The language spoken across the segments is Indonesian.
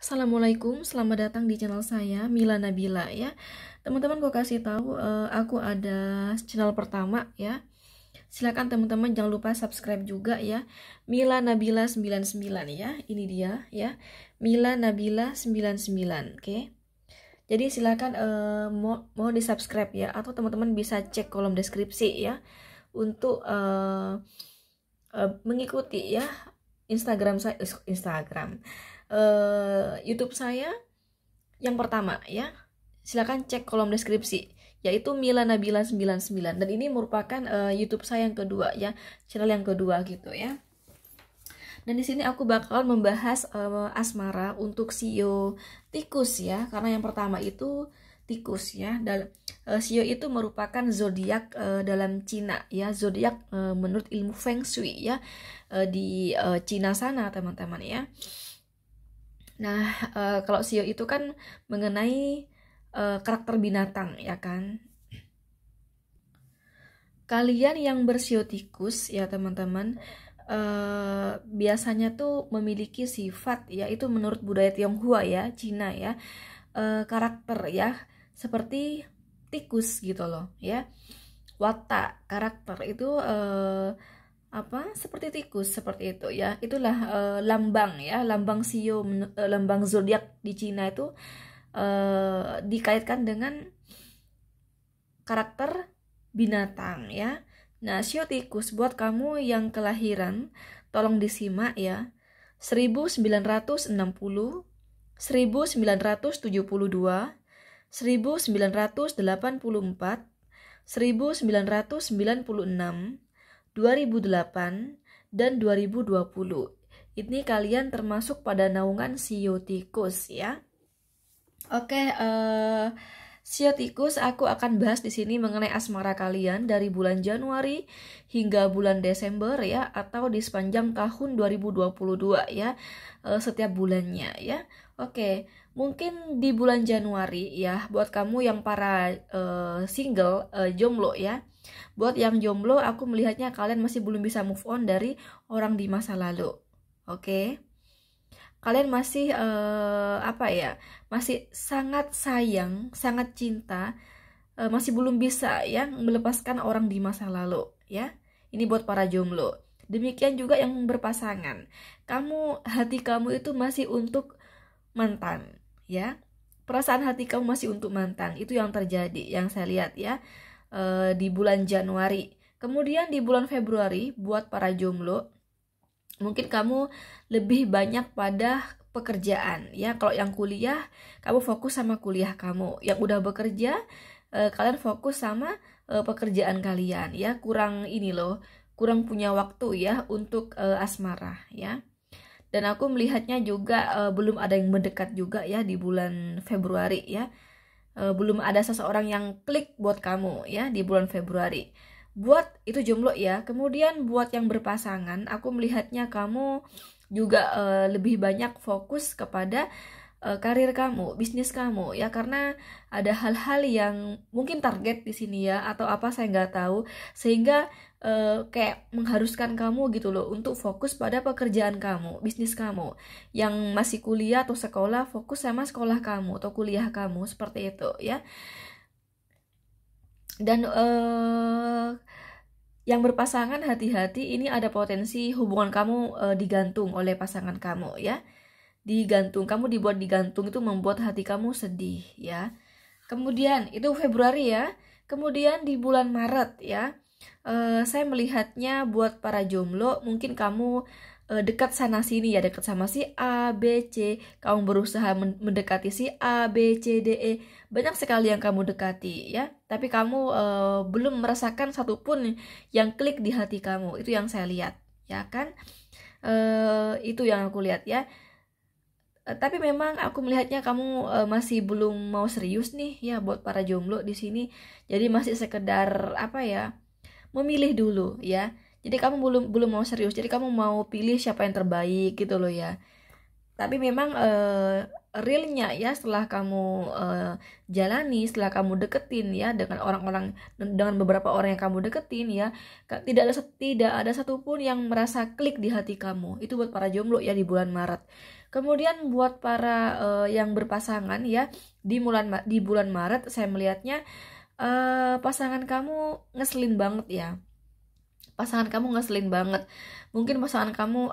Assalamualaikum, selamat datang di channel saya, Mila Nabila ya. Teman-teman, gue kasih tahu aku ada channel pertama ya. Silakan teman-teman jangan lupa subscribe juga ya. Mila Nabila 99 ya. Ini dia ya. Mila Nabila 99, oke. Jadi silakan mau di-subscribe ya, atau teman-teman bisa cek kolom deskripsi ya untuk mengikuti ya YouTube saya yang pertama ya. Silakan cek kolom deskripsi, yaitu Mila Nabila 99, dan ini merupakan YouTube saya yang kedua ya, channel yang kedua gitu ya. Dan di sini aku bakal membahas asmara untuk shio tikus ya, karena yang pertama itu tikus ya. Dan shio itu merupakan zodiak dalam Cina ya, zodiak menurut ilmu Feng Shui ya, di Cina sana teman-teman ya. Nah, kalau shio itu kan mengenai karakter binatang ya kan. Kalian yang bersio tikus ya teman-teman, biasanya tuh memiliki sifat ya, itu menurut budaya Tionghoa ya, Cina ya, karakter ya seperti tikus gitu loh ya. Watak karakter itu seperti tikus, seperti itu ya. Itulah lambang ya, lambang shio, lambang zodiak di Cina itu dikaitkan dengan karakter binatang ya. Nah, shio tikus buat kamu yang kelahiran, tolong disimak ya. 1960, 1972, 1984, 1996, 2008, dan 2020. Ini kalian termasuk pada naungan shio tikus ya. Oke, shio tikus, aku akan bahas di sini mengenai asmara kalian dari bulan Januari hingga bulan Desember ya, atau di sepanjang tahun 2022 ya, setiap bulannya ya. Oke, mungkin di bulan Januari ya, buat kamu yang para single, jomblo ya. Buat yang jomblo, aku melihatnya kalian masih belum bisa move on dari orang di masa lalu. Oke. Kalian masih masih sangat sayang, sangat cinta, masih belum bisa ya melepaskan orang di masa lalu ya. Ini buat para jomblo. Demikian juga yang berpasangan. Hati kamu itu masih untuk mantan ya. Perasaan hati kamu masih untuk mantan. Itu yang terjadi, yang saya lihat ya, di bulan Januari. Kemudian di bulan Februari buat para jomblo, mungkin kamu lebih banyak pada pekerjaan ya. Kalau yang kuliah, kamu fokus sama kuliah kamu. Yang udah bekerja, kalian fokus sama pekerjaan kalian ya. Kurang punya waktu ya untuk asmara ya. Dan aku melihatnya juga belum ada yang mendekat juga ya di bulan Februari ya. Belum ada seseorang yang klik buat kamu ya di bulan Februari. Buat itu jomblo ya. Kemudian buat yang berpasangan, aku melihatnya kamu juga lebih banyak fokus kepada karir kamu, bisnis kamu ya, karena ada hal-hal yang mungkin target di sini ya, atau apa saya nggak tahu, sehingga kayak mengharuskan kamu gitu loh untuk fokus pada pekerjaan kamu, bisnis kamu. Yang masih kuliah atau sekolah, fokus sama sekolah kamu atau kuliah kamu, seperti itu ya. Dan yang berpasangan, hati-hati, ini ada potensi hubungan kamu digantung oleh pasangan kamu ya. Kamu dibuat digantung, itu membuat hati kamu sedih ya. Kemudian itu Februari ya. Kemudian di bulan Maret ya, saya melihatnya buat para jomblo, mungkin kamu dekat sana sini ya, dekat sama si A, B, C. Kamu berusaha mendekati si A, B, C, D, E. Banyak sekali yang kamu dekati ya, tapi kamu belum merasakan satupun yang klik di hati kamu. Itu yang saya lihat ya kan. Itu yang aku lihat ya. Tapi memang aku melihatnya kamu masih belum mau serius nih ya buat para jomblo di sini. Jadi masih sekedar memilih dulu ya. Jadi kamu belum mau serius. Jadi kamu mau pilih siapa yang terbaik gitu loh ya. Tapi memang realnya ya, setelah kamu jalani, setelah kamu deketin ya dengan orang-orang, dengan beberapa orang yang kamu deketin ya, tidak ada satupun yang merasa klik di hati kamu. Itu buat para jomblo ya di bulan Maret. Kemudian buat para yang berpasangan ya, di bulan Maret saya melihatnya pasangan kamu ngeselin banget ya. Pasangan kamu ngeselin banget. Mungkin pasangan kamu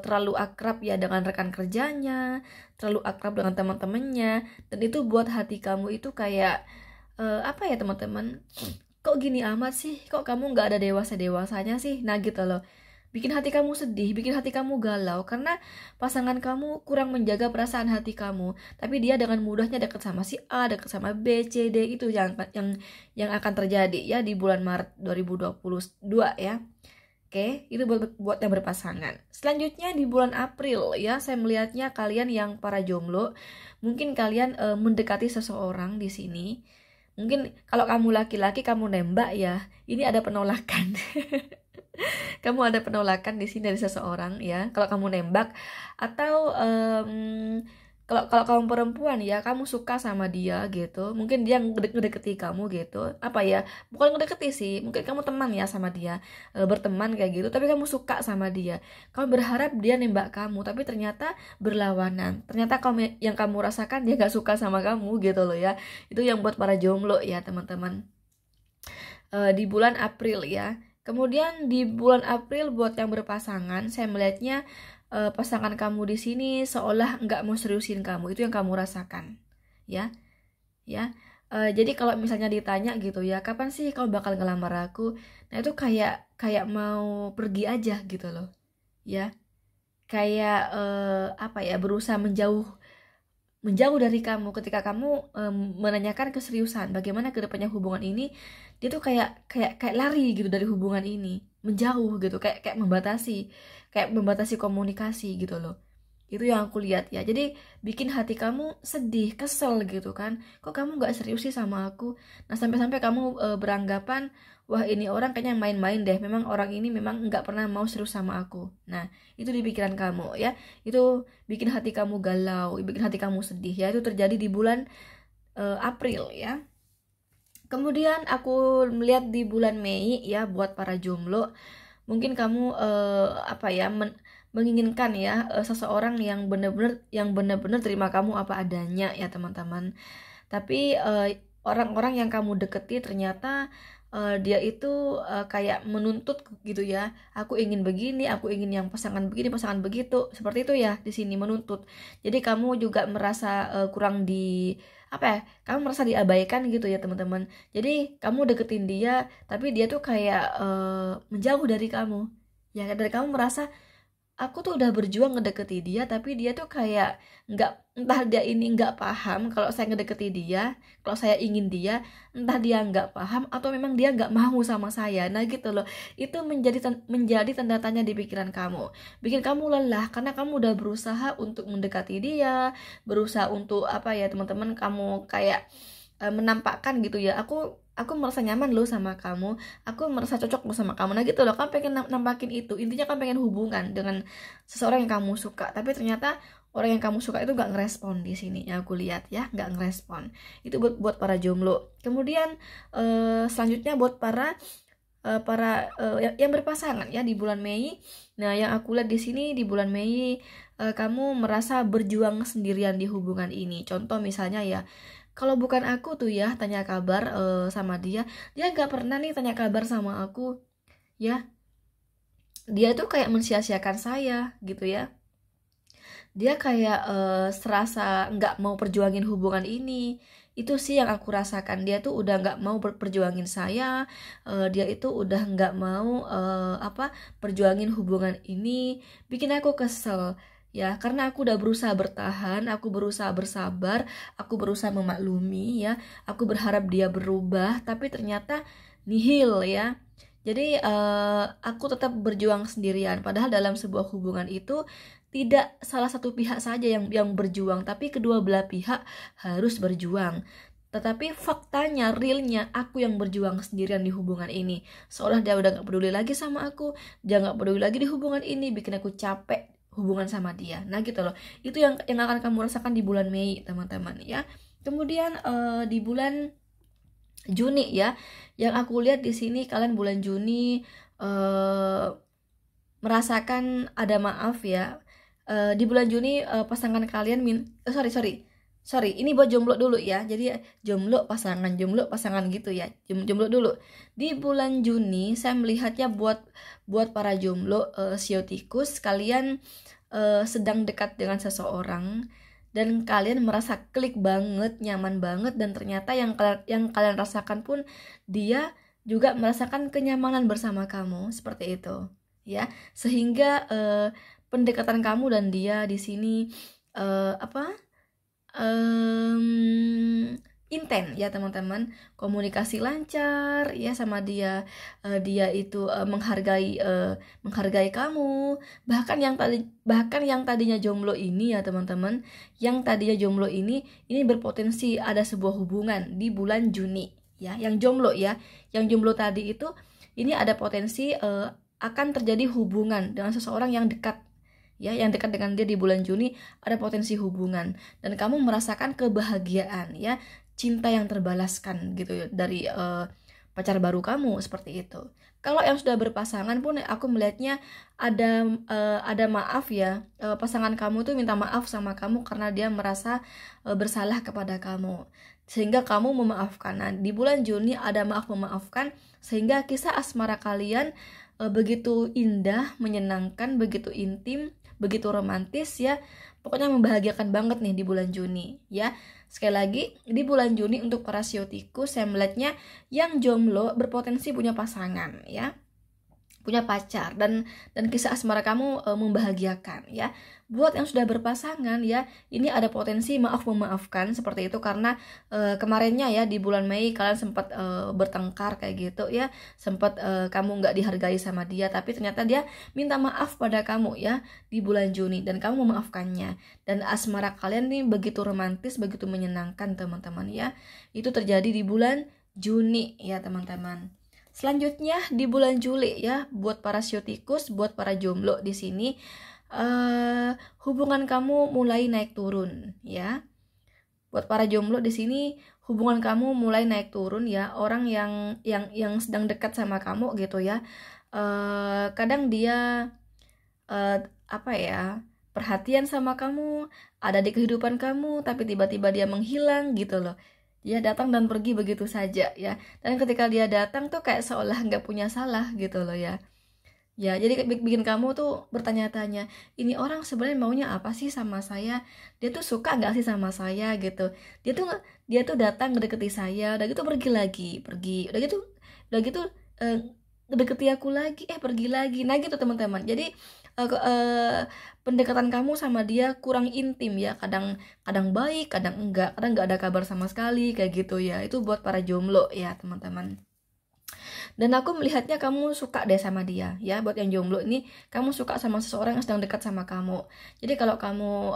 terlalu akrab ya dengan rekan kerjanya, terlalu akrab dengan teman-temannya, dan itu buat hati kamu itu kayak apa ya teman-teman, kok gini amat sih, kok kamu nggak ada dewasa-dewasanya sih, nah gitu loh. Bikin hati kamu sedih, bikin hati kamu galau, karena pasangan kamu kurang menjaga perasaan hati kamu. Tapi dia dengan mudahnya dekat sama si A, dekat sama B, C, D, itu yang akan terjadi ya di bulan Maret 2022 ya. Oke, itu buat yang berpasangan. Selanjutnya di bulan April ya, saya melihatnya kalian yang para jomblo, mungkin kalian mendekati seseorang di sini. Mungkin kalau kamu laki-laki, kamu nembak ya, ini ada penolakan. Kamu ada penolakan di sini dari seseorang ya, kalau kamu nembak. Atau kalau kamu perempuan ya, kamu suka sama dia gitu, mungkin dia ngedeketi kamu gitu, apa ya, bukan ngedeketi sih, mungkin kamu teman ya sama dia, berteman kayak gitu, tapi kamu suka sama dia, kamu berharap dia nembak kamu, tapi ternyata berlawanan, ternyata yang kamu rasakan dia gak suka sama kamu gitu loh ya. Itu yang buat para jomblo ya teman-teman, di bulan April ya. Kemudian di bulan April buat yang berpasangan, saya melihatnya pasangan kamu di sini seolah nggak mau seriusin kamu. Itu yang kamu rasakan ya. Jadi kalau misalnya ditanya gitu ya, kapan sih kamu bakal ngelamar aku, nah itu kayak mau pergi aja gitu loh ya, kayak apa ya, berusaha menjauh dari kamu. Ketika kamu menanyakan keseriusan, bagaimana kedepannya hubungan ini, dia tuh kayak lari gitu dari hubungan ini, menjauh gitu, kayak membatasi komunikasi gitu loh. Itu yang aku lihat ya. Jadi bikin hati kamu sedih, kesel gitu kan, kok kamu nggak serius sih sama aku. Nah sampai-sampai kamu beranggapan, wah ini orang kayaknya main-main deh, memang orang ini memang nggak pernah mau serius sama aku. Nah itu di pikiran kamu ya, itu bikin hati kamu galau, bikin hati kamu sedih ya. Itu terjadi di bulan April ya. Kemudian aku melihat di bulan Mei ya, buat para jomblo, mungkin kamu apa ya, menginginkan ya seseorang yang benar-benar terima kamu apa adanya ya teman-teman. Tapi orang-orang yang kamu deketi ternyata dia itu kayak menuntut gitu ya, aku ingin begini, aku ingin yang pasangan begini, pasangan begitu, seperti itu ya, di sini menuntut. Jadi kamu juga merasa kurang di apa ya, kamu merasa diabaikan gitu ya teman-teman. Jadi kamu deketin dia, tapi dia tuh kayak menjauh dari kamu ya, dari kamu merasa, aku tuh udah berjuang ngedeketi dia, tapi dia tuh kayak nggak, entah dia ini nggak paham kalau saya ngedeketi dia, kalau saya ingin dia, entah dia nggak paham atau memang dia nggak mau sama saya. Nah gitu loh, itu menjadi tanda tanya di pikiran kamu, bikin kamu lelah karena kamu udah berusaha untuk mendekati dia, berusaha untuk apa ya teman-teman, kamu kayak menampakkan gitu ya, aku merasa nyaman loh sama kamu, aku merasa cocok loh sama kamu. Nah gitu loh, kamu pengen nampakin itu, intinya kamu pengen hubungan dengan seseorang yang kamu suka, tapi ternyata orang yang kamu suka itu gak ngerespon di sini ya, aku lihat ya, gak ngerespon. Itu buat para jomblo. Kemudian selanjutnya buat para yang berpasangan ya di bulan Mei. Nah yang aku lihat di sini di bulan Mei, kamu merasa berjuang sendirian di hubungan ini. Contoh misalnya ya, kalau bukan aku tuh ya tanya kabar sama dia nggak pernah nih tanya kabar sama aku ya. Dia tuh kayak mensia-siakan saya gitu ya. Dia kayak serasa nggak mau perjuangin hubungan ini. Itu sih yang aku rasakan, dia tuh udah nggak mau perjuangin saya, dia itu udah nggak mau perjuangin hubungan ini, bikin aku kesel ya, karena aku udah berusaha bertahan, aku berusaha bersabar, aku berusaha memaklumi ya, aku berharap dia berubah, tapi ternyata nihil ya. Jadi aku tetap berjuang sendirian, padahal dalam sebuah hubungan itu tidak salah satu pihak saja yang berjuang, tapi kedua belah pihak harus berjuang. Tetapi faktanya, realnya, aku yang berjuang sendirian di hubungan ini. Seolah dia udah gak peduli lagi sama aku, dia gak peduli lagi di hubungan ini, bikin aku capek hubungan sama dia. Nah gitu loh, itu yang akan kamu rasakan di bulan Mei teman-teman ya. Kemudian di bulan Juni ya, yang aku lihat di sini kalian bulan Juni merasakan ada maaf ya. Di bulan Juni pasangan kalian sorry, ini buat jomblo dulu ya. Jadi jomblo pasangan gitu ya. Jomblo dulu. Di bulan Juni saya melihatnya buat para jomblo Sio Tikus, kalian sedang dekat dengan seseorang dan kalian merasa klik banget, nyaman banget, dan ternyata yang kalian rasakan pun dia juga merasakan kenyamanan bersama kamu, seperti itu ya. Sehingga pendekatan kamu dan dia di sini intens ya teman-teman, komunikasi lancar ya sama dia. Dia itu menghargai kamu, bahkan yang tadinya jomblo ini ya teman-teman, yang tadinya jomblo ini berpotensi ada sebuah hubungan di bulan Juni ya. Yang jomblo tadi itu ini ada potensi akan terjadi hubungan dengan seseorang yang dekat ya, yang dekat dengan dia di bulan Juni, ada potensi hubungan dan kamu merasakan kebahagiaan ya, cinta yang terbalaskan gitu ya, dari pacar baru kamu, seperti itu. Kalau yang sudah berpasangan pun aku melihatnya ada maaf ya, pasangan kamu tuh minta maaf sama kamu karena dia merasa bersalah kepada kamu, sehingga kamu memaafkan. Nah, di bulan Juni ada maaf memaafkan, sehingga kisah asmara kalian begitu indah, menyenangkan, begitu intim, begitu romantis ya. Pokoknya membahagiakan banget nih di bulan Juni ya. Sekali lagi, di bulan Juni untuk para Sio Tikus saya melihatnya yang jomblo berpotensi punya pasangan ya, punya pacar, dan kisah asmara kamu membahagiakan ya. Buat yang sudah berpasangan ya, ini ada potensi maaf memaafkan seperti itu, karena kemarinnya ya di bulan Mei kalian sempat bertengkar kayak gitu ya, sempat kamu nggak dihargai sama dia, tapi ternyata dia minta maaf pada kamu ya di bulan Juni dan kamu memaafkannya, dan asmara kalian nih begitu romantis, begitu menyenangkan teman-teman ya. Itu terjadi di bulan Juni ya teman-teman. Selanjutnya di bulan Juli ya, buat para Sio Tikus, buat para jomblo di sini hubungan kamu mulai naik turun ya. Buat para jomblo di sini hubungan kamu mulai naik turun ya. Orang yang sedang dekat sama kamu gitu ya, kadang dia perhatian sama kamu, ada di kehidupan kamu, tapi tiba-tiba dia menghilang gitu loh. Dia datang dan pergi begitu saja ya. Dan ketika dia datang tuh kayak seolah nggak punya salah gitu loh ya. Ya, jadi bikin kamu tuh bertanya-tanya, ini orang sebenarnya maunya apa sih sama saya? Dia tuh suka nggak sih sama saya gitu? Dia tuh datang ngedeketi saya, udah gitu pergi. Udah gitu ngedeketi aku lagi, pergi lagi. Nah gitu teman-teman. Jadi pendekatan kamu sama dia kurang intim ya, kadang baik, kadang enggak ada kabar sama sekali kayak gitu ya. Itu buat para jomblo ya teman-teman. Dan aku melihatnya kamu suka deh sama dia ya. Buat yang jomblo ini, kamu suka sama seseorang yang sedang dekat sama kamu. Jadi kalau kamu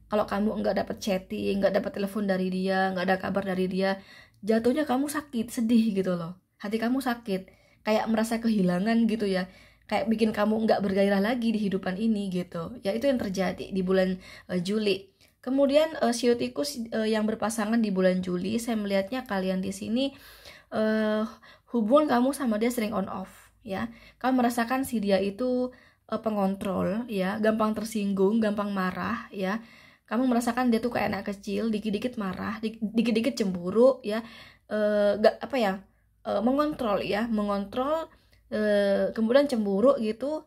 kalau kamu enggak dapat chatting, enggak dapat telepon dari dia, enggak ada kabar dari dia, jatuhnya kamu sakit, sedih gitu loh. Hati kamu sakit, kayak merasa kehilangan gitu ya, kayak bikin kamu nggak bergairah lagi di hidupan ini gitu ya. Itu yang terjadi di bulan Juli. Kemudian Sio Tikus yang berpasangan di bulan Juli, saya melihatnya kalian di sini hubungan kamu sama dia sering on off ya. Kamu merasakan si dia itu pengontrol ya, gampang tersinggung, gampang marah ya. Kamu merasakan dia tuh kayak anak kecil, dikit-dikit marah, dikit-dikit cemburu ya, mengontrol, kemudian cemburu gitu,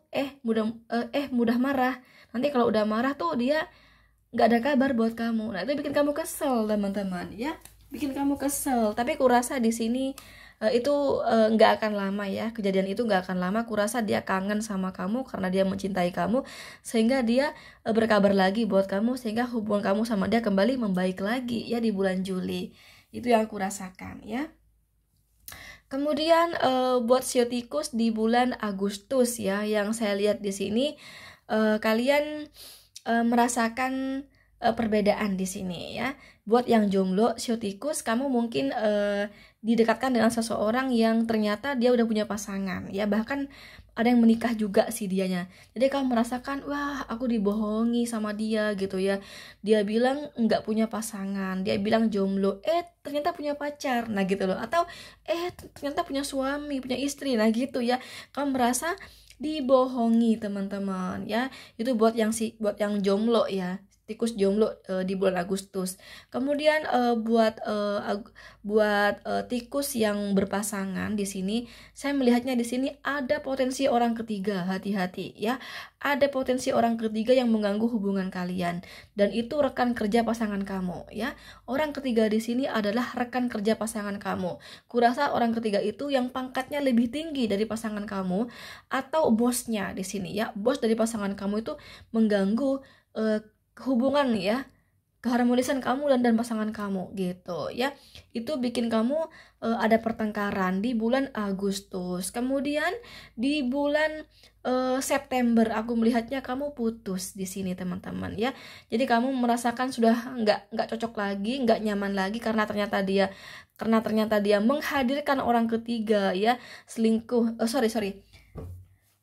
mudah marah. Nanti kalau udah marah tuh dia nggak ada kabar buat kamu. Nah itu bikin kamu kesel teman-teman ya, bikin kamu kesel. Tapi kurasa di sini itu nggak akan lama ya, kejadian itu nggak akan lama. Kurasa dia kangen sama kamu karena dia mencintai kamu, sehingga dia berkabar lagi buat kamu, sehingga hubungan kamu sama dia kembali membaik lagi ya di bulan Juli. Itu yang aku rasakan ya. Kemudian buat Sio Tikus di bulan Agustus ya, yang saya lihat di sini kalian merasakan perbedaan di sini ya. Buat yang jomblo, shio tikus, kamu mungkin didekatkan dengan seseorang yang ternyata dia udah punya pasangan ya, bahkan ada yang menikah juga sih dianya. Jadi kamu merasakan, wah aku dibohongi sama dia gitu ya. Dia bilang nggak punya pasangan, dia bilang jomblo, ternyata punya pacar, nah gitu loh. Atau ternyata punya suami, punya istri, nah gitu ya. Kamu merasa dibohongi teman-teman ya. Itu buat yang jomblo ya, tikus jomblo di bulan Agustus. Kemudian buat tikus yang berpasangan di sini, saya melihatnya di sini ada potensi orang ketiga, hati-hati ya. Ada potensi orang ketiga yang mengganggu hubungan kalian, dan itu rekan kerja pasangan kamu ya. Orang ketiga di sini adalah rekan kerja pasangan kamu. Kurasa orang ketiga itu yang pangkatnya lebih tinggi dari pasangan kamu, atau bosnya di sini ya. Bos dari pasangan kamu itu mengganggu hubungan ya, keharmonisan kamu dan pasangan kamu gitu ya. Itu bikin kamu ada pertengkaran di bulan Agustus. Kemudian di bulan September aku melihatnya kamu putus di sini teman-teman ya. Jadi kamu merasakan sudah nggak cocok lagi, nggak nyaman lagi, karena ternyata dia menghadirkan orang ketiga ya, selingkuh. Sorry,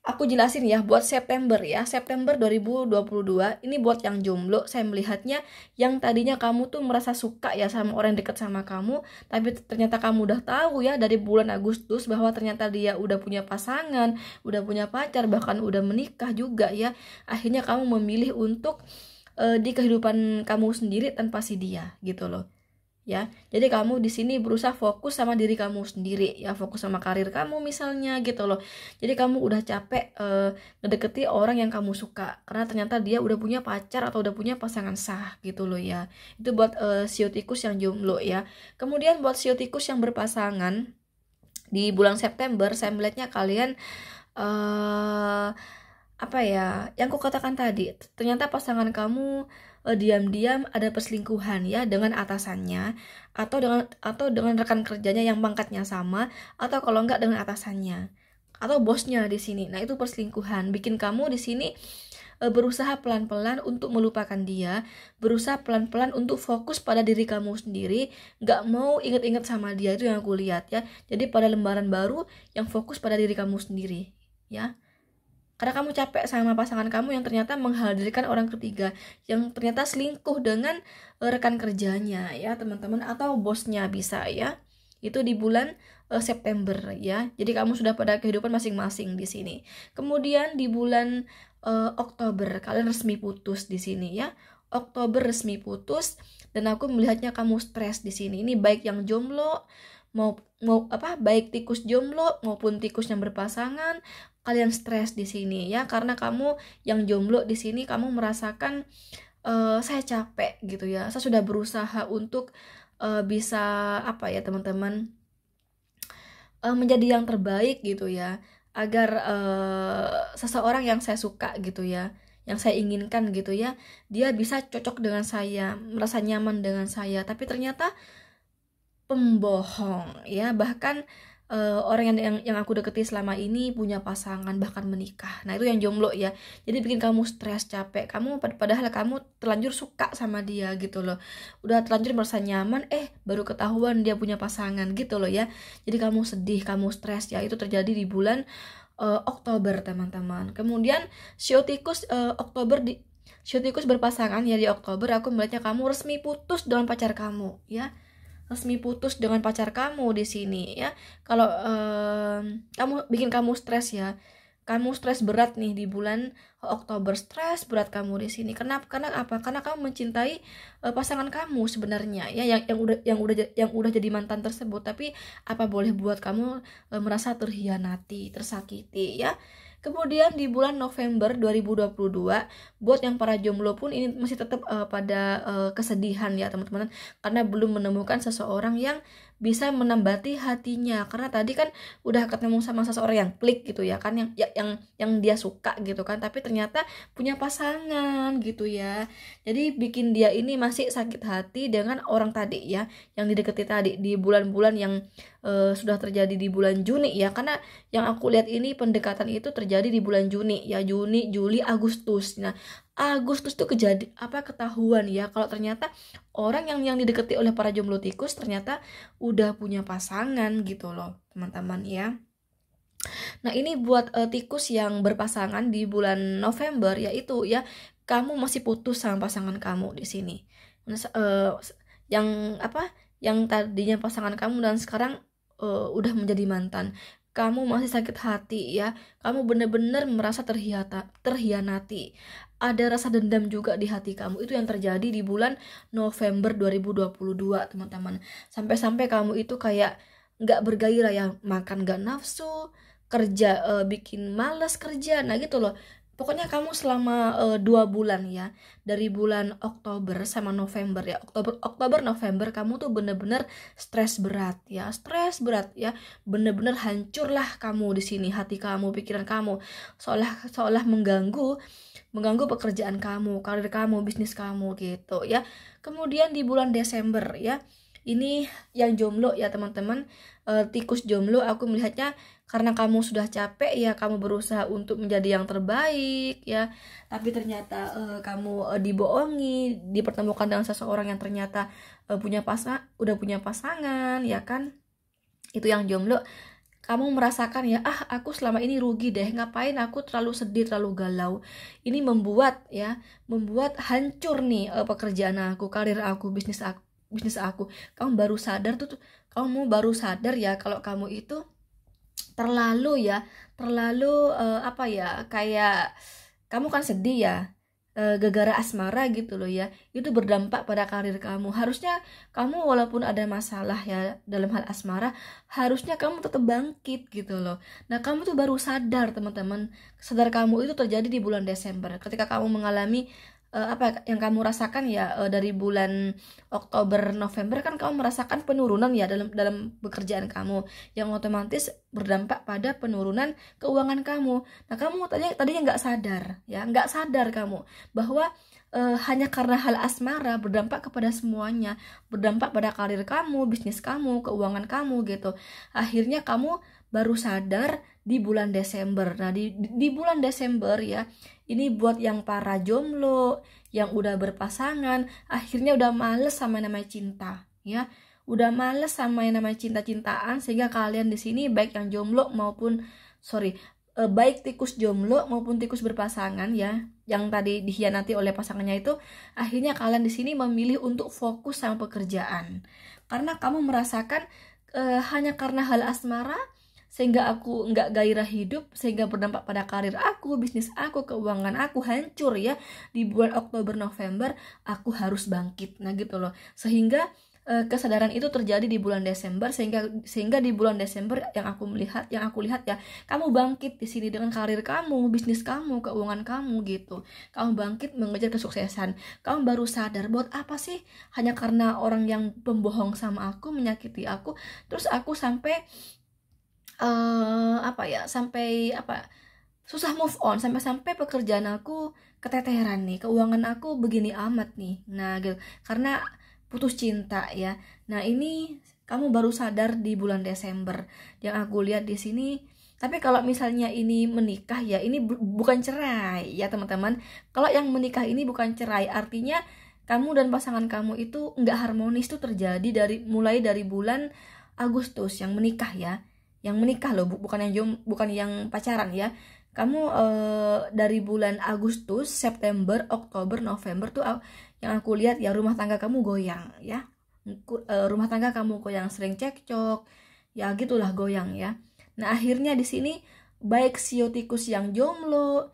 aku jelasin ya buat September ya. September 2022 ini buat yang jomblo, saya melihatnya yang tadinya kamu tuh merasa suka ya sama orang yang dekat sama kamu, tapi ternyata kamu udah tahu ya dari bulan Agustus bahwa ternyata dia udah punya pasangan, udah punya pacar, bahkan udah menikah juga ya. Akhirnya kamu memilih untuk di kehidupan kamu sendiri tanpa si dia gitu loh. Ya, jadi kamu di sini berusaha fokus sama diri kamu sendiri ya, fokus sama karir kamu misalnya gitu loh. Jadi kamu udah capek ngedeketi orang yang kamu suka karena ternyata dia udah punya pacar atau udah punya pasangan sah gitu loh ya. Itu buat shio tikus yang jomblo ya. Kemudian buat shio tikus yang berpasangan di bulan September, saya melihatnya kalian apa ya, yang ku katakan tadi, ternyata pasangan kamu diam-diam ada perselingkuhan ya dengan atasannya, atau dengan rekan kerjanya yang pangkatnya sama, atau kalau enggak dengan atasannya atau bosnya di sini. Nah, itu perselingkuhan bikin kamu di sini berusaha pelan-pelan untuk melupakan dia, berusaha pelan-pelan untuk fokus pada diri kamu sendiri, nggak mau inget-inget sama dia. Itu yang aku lihat ya. Jadi pada lembaran baru yang fokus pada diri kamu sendiri ya, karena kamu capek sama pasangan kamu yang ternyata menghadirkan orang ketiga, yang ternyata selingkuh dengan rekan kerjanya ya teman-teman, atau bosnya bisa ya. Itu di bulan September ya. Jadi kamu sudah pada kehidupan masing-masing di sini. Kemudian di bulan Oktober kalian resmi putus di sini ya. Oktober resmi putus, dan aku melihatnya kamu stres di sini. Ini baik yang jomblo mau baik tikus jomblo maupun tikus yang berpasangan, kalian stres di sini ya, karena kamu yang jomblo di sini kamu merasakan saya capek gitu ya, saya sudah berusaha untuk bisa apa ya teman-teman, menjadi yang terbaik gitu ya, agar seseorang yang saya suka gitu ya, yang saya inginkan gitu ya, dia bisa cocok dengan saya, merasa nyaman dengan saya, tapi ternyata pembohong ya. Bahkan orang yang aku deketi selama ini punya pasangan, bahkan menikah. Nah, itu yang jomblo ya. Jadi bikin kamu stres, capek. Kamu padahal kamu terlanjur suka sama dia gitu loh. Udah terlanjur merasa nyaman, baru ketahuan dia punya pasangan gitu loh ya. Jadi kamu sedih, kamu stres ya. Itu terjadi di bulan Oktober, teman-teman. Kemudian shio tikus shio tikus berpasangan ya di Oktober, aku melihatnya kamu resmi putus dengan pacar kamu ya. Resmi putus dengan pacar kamu di sini ya. Kalau kamu bikin kamu stres ya, kamu stres berat nih di bulan Oktober, stres berat kamu di sini. Karena apa? Karena kamu mencintai pasangan kamu sebenarnya ya, yang udah jadi mantan tersebut. Tapi apa boleh buat kamu merasa terhianati, tersakiti ya. Kemudian di bulan November 2022, buat yang para jomblo pun ini masih tetap pada kesedihan ya teman-teman, karena belum menemukan seseorang yang bisa menambati hatinya. Karena tadi kan udah ketemu sama seseorang yang klik gitu ya kan, yang dia suka gitu kan, tapi ternyata punya pasangan gitu ya. Jadi bikin dia ini masih sakit hati dengan orang tadi ya, yang dideketi tadi di bulan-bulan yang sudah terjadi di bulan Juni ya. Karena yang aku lihat ini pendekatan itu terjadi di bulan Juni ya, Juni, Juli, Agustus. Nah, Agustus tuh ketahuan ya kalau ternyata orang yang didekati oleh para jomblo tikus ternyata udah punya pasangan gitu loh teman-teman ya. Nah ini buat tikus yang berpasangan di bulan November, yaitu ya kamu masih putus sama pasangan kamu di sini. Yang apa? Yang tadinya pasangan kamu dan sekarang udah menjadi mantan. Kamu masih sakit hati ya. Kamu benar-benar merasa terhianati. Ada rasa dendam juga di hati kamu. Itu yang terjadi di bulan November 2022, teman-teman. Sampai-sampai kamu itu kayak nggak bergairah ya, makan nggak nafsu, kerja bikin males kerja, nah gitu loh. Pokoknya kamu selama 2 bulan ya, dari bulan Oktober sama November ya, Oktober November kamu tuh bener-bener stres berat ya, bener-bener hancurlah kamu di sini, hati kamu, pikiran kamu, seolah mengganggu pekerjaan kamu, karir kamu, bisnis kamu gitu ya. Kemudian di bulan Desember ya, ini yang jomblo ya teman-teman, tikus jomblo, aku melihatnya karena kamu sudah capek ya, kamu berusaha untuk menjadi yang terbaik ya, tapi ternyata kamu dibohongi, dipertemukan dengan seseorang yang ternyata udah punya pasangan ya kan. Itu yang jomblo, kamu merasakan ya, aku selama ini rugi deh, ngapain aku terlalu sedih, terlalu galau. Ini membuat hancur nih pekerjaan aku, karir aku, bisnis aku. Kamu baru sadar ya kalau kamu itu terlalu apa ya, kayak kamu kan sedih ya, gara-gara asmara gitu loh ya. Itu berdampak pada karir kamu. Harusnya kamu walaupun ada masalah ya dalam hal asmara, harusnya kamu tetap bangkit gitu loh. Nah kamu tuh baru sadar teman-teman, sadar kamu itu terjadi di bulan Desember ketika kamu mengalami apa yang kamu rasakan ya, dari bulan Oktober November kan kamu merasakan penurunan ya dalam pekerjaan kamu, yang otomatis berdampak pada penurunan keuangan kamu. Nah kamu tadinya nggak sadar kamu bahwa hanya karena hal asmara berdampak kepada semuanya, berdampak pada karir kamu, bisnis kamu, keuangan kamu gitu. Akhirnya kamu baru sadar di bulan Desember. Nah di bulan Desember ya, ini buat yang para jomblo, yang udah berpasangan, akhirnya udah males sama yang namanya cinta ya. Udah males sama yang namanya cinta-cintaan, sehingga kalian di sini baik yang jomblo maupun baik tikus jomblo maupun tikus berpasangan ya, yang tadi dikhianati oleh pasangannya itu, akhirnya kalian di sini memilih untuk fokus sama pekerjaan. Karena kamu merasakan hanya karena hal asmara sehingga aku nggak gairah hidup, sehingga berdampak pada karir aku, bisnis aku, keuangan aku hancur ya. Di bulan Oktober November aku harus bangkit, nah gitu loh. Sehingga kesadaran itu terjadi di bulan Desember, sehingga di bulan Desember yang aku lihat ya, kamu bangkit di sini dengan karir kamu, bisnis kamu, keuangan kamu gitu. Kamu bangkit mengejar kesuksesan. Kamu baru sadar, buat apa sih hanya karena orang yang pembohong sama aku, menyakiti aku, terus aku sampai susah move on, sampai pekerjaan aku keteteran nih, keuangan aku begini amat nih. Nah gitu, karena putus cinta ya. Nah ini kamu baru sadar di bulan Desember yang aku lihat di sini. Tapi kalau misalnya ini menikah ya, ini bukan cerai ya teman-teman. Kalau yang menikah ini bukan cerai, artinya kamu dan pasangan kamu itu nggak harmonis tuh terjadi mulai dari bulan Agustus yang menikah ya. Yang menikah loh, bukan yang pacaran ya. Kamu dari bulan Agustus, September, Oktober, November tuh yang aku lihat ya, rumah tangga kamu goyang ya. Rumah tangga kamu goyang, sering cekcok ya, gitulah goyang ya. Nah akhirnya di sini baik siotikus yang jomblo,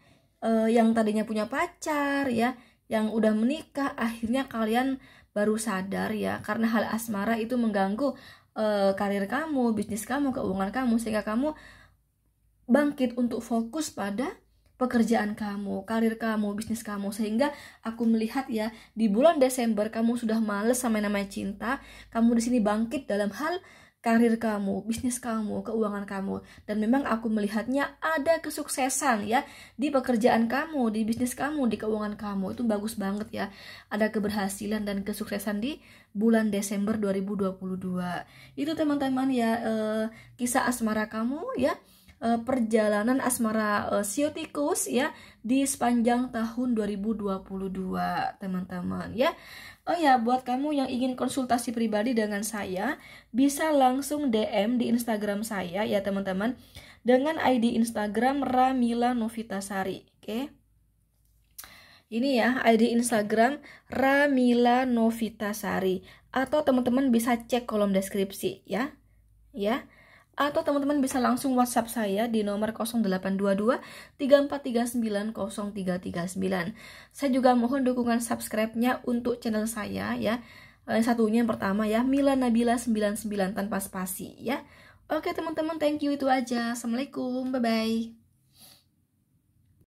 yang tadinya punya pacar ya, yang udah menikah, akhirnya kalian baru sadar ya, karena hal asmara itu mengganggu karir kamu, bisnis kamu, keuangan kamu, sehingga kamu bangkit untuk fokus pada pekerjaan kamu, karir kamu, bisnis kamu. Sehingga aku melihat ya, di bulan Desember kamu sudah males sama namanya cinta, kamu di sini bangkit dalam hal karir kamu, bisnis kamu, keuangan kamu. Dan memang aku melihatnya ada kesuksesan ya di pekerjaan kamu, di bisnis kamu, di keuangan kamu. Itu bagus banget ya. Ada keberhasilan dan kesuksesan di bulan Desember 2022. Itu teman-teman ya, kisah asmara kamu ya. perjalanan asmara siotikus ya di sepanjang tahun 2022 teman-teman ya. Oh ya, buat kamu yang ingin konsultasi pribadi dengan saya, bisa langsung DM di Instagram saya ya teman-teman, dengan ID Instagram Ramila Novitasari. Oke. Ini ya ID Instagram Ramila Novitasari, atau teman-teman bisa cek kolom deskripsi ya. Ya. Atau teman-teman bisa langsung WhatsApp saya di nomor 0822 3439 0339. Saya juga mohon dukungan subscribe-nya untuk channel saya ya. Satunya yang pertama ya, Mila Nabila 99 tanpa spasi ya. Oke teman-teman, thank you, itu aja. Assalamualaikum, bye-bye.